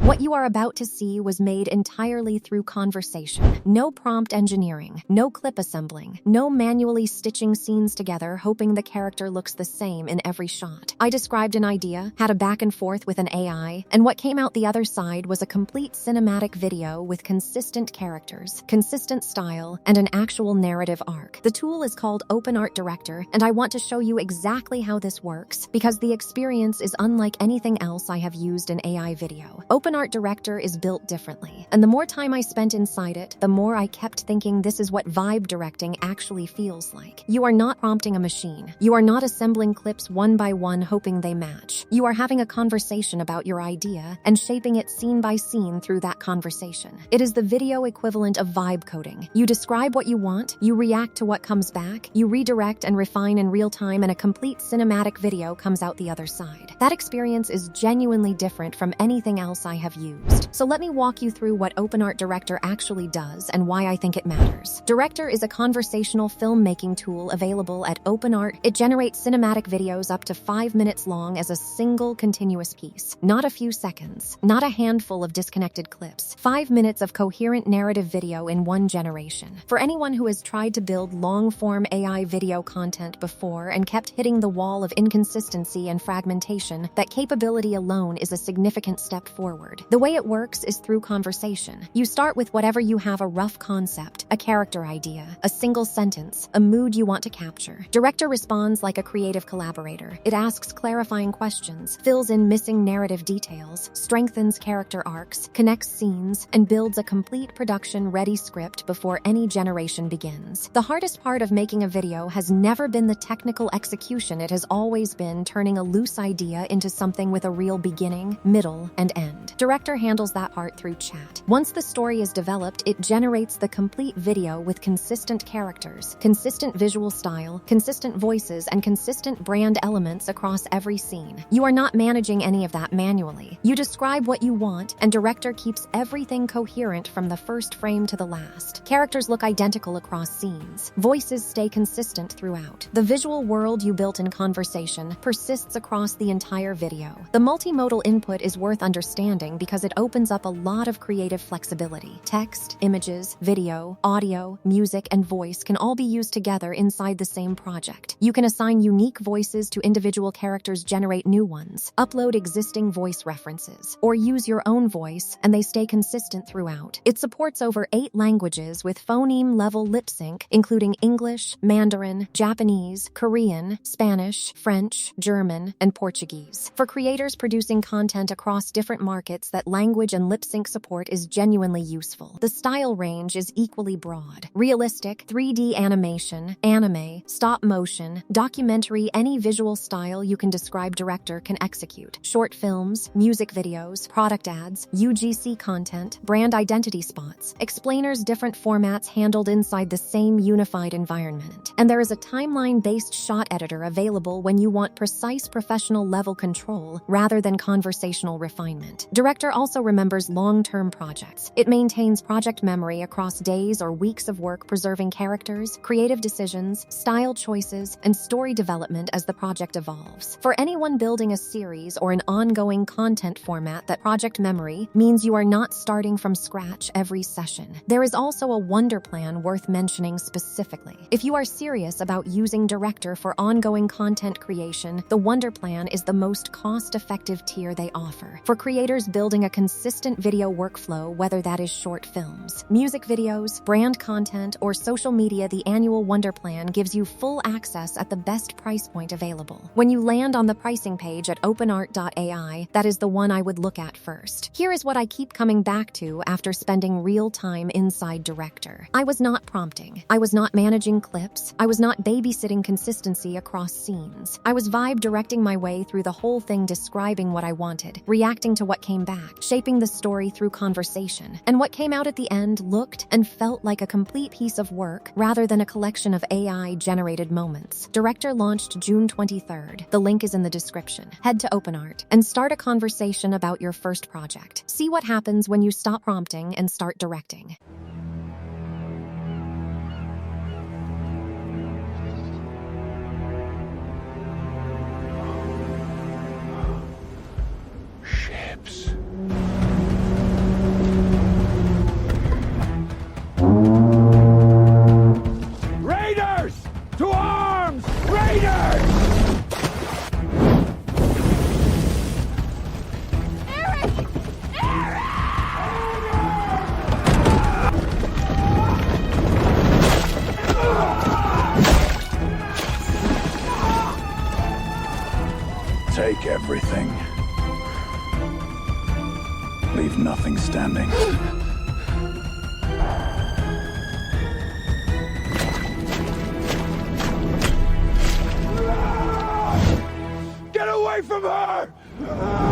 What you are about to see was made entirely through conversation. No prompt engineering, no clip assembling, no manually stitching scenes together hoping the character looks the same in every shot. I described an idea, had a back and forth with an AI, and what came out the other side was a complete cinematic video with consistent characters, consistent style, and an actual narrative arc. The tool is called OpenArt Director, and I want to show you exactly how this works because the experience is unlike anything else I have used in AI video. OpenArt Director is built differently, and the more time I spent inside it, the more I kept thinking this is what vibe directing actually feels like. You are not prompting a machine. You are not assembling clips one by one hoping they match. You are having a conversation about your idea and shaping it scene by scene through that conversation. It is the video equivalent of vibe coding. You describe what you want, you react to what comes back, you redirect and refine in real time, and a complete cinematic video comes out the other side. That experience is genuinely different from anything else I have used. So let me walk you through what OpenArt Director actually does and why I think it matters. Director is a conversational filmmaking tool available at OpenArt. It generates cinematic videos up to 5 minutes long as a single continuous piece. Not a few seconds, not a handful of disconnected clips. 5 minutes of coherent narrative video in one generation. For anyone who has tried to build long-form AI video content before and kept hitting the wall of inconsistency and fragmentation, that capability alone is a significant step forward. The way it works is through conversation. You start with whatever you have: a rough concept, a character idea, a single sentence, a mood you want to capture. Director responds like a creative collaborator. It asks clarifying questions, fills in missing narrative details, strengthens character arcs, connects scenes, and builds a complete production-ready script before any generation begins. The hardest part of making a video has never been the technical execution. It has always been turning a loose idea into something with a real beginning, middle, and end. Director handles that part through chat. Once the story is developed, it generates the complete video with consistent characters, consistent visual style, consistent voices, and consistent brand elements across every scene. You are not managing any of that manually. You describe what you want, and Director keeps everything coherent from the first frame to the last. Characters look identical across scenes. Voices stay consistent throughout. The visual world you built in conversation persists across the entire video. The multimodal input is worth understanding because it opens up a lot of creative flexibility. Text, images, video, audio, music, and voice can all be used together inside the same project. You can assign unique voices to individual characters, generate new ones, upload existing voice references, or use your own voice, and they stay consistent throughout. It supports over 8 languages with phoneme-level lip sync, including English, Mandarin, Japanese, Korean, Spanish, French, German, and Portuguese. For creators producing content across different markets, that language and lip sync support is genuinely useful. The style range is equally broad. Realistic, 3D animation, anime, stop motion, documentary, any visual style you can describe, Director can execute. Short films, music videos, product ads, UGC content, brand identity spots, explainers, different formats handled inside the same unified environment. And there is a timeline-based shot editor available when you want precise professional-level control rather than conversational refinement. Director also remembers long-term projects. It maintains project memory across days or weeks of work, preserving characters, creative decisions, style choices, and story development as the project evolves. For anyone building a series or an ongoing content format, that project memory means you are not starting from scratch every session. There is also a wonder plan worth mentioning specifically. If you are serious about using Director for ongoing content creation, the wonder plan is the most cost-effective tier they offer. For creators building a consistent video workflow, whether that is short films, music videos, brand content, or social media, the annual wonder plan gives you full access at the best price point available. When you land on the pricing page at OpenArt.ai, that is the one I would look at first. Here is what I keep coming back to after spending real time inside Director. I was not prompting. I was not managing clips. I was not babysitting consistency across scenes. I was vibe directing my way through the whole thing, describing what I wanted, reacting to what came back, shaping the story through conversation. And what came out at the end looked and felt like a complete piece of work rather than a collection of AI-generated moments. Director launched June 23rd. The link is in the description. Head to OpenArt and start a conversation about your first project. See what happens when you stop prompting and start directing. Ships. Take everything. Leave nothing standing. Get away from her!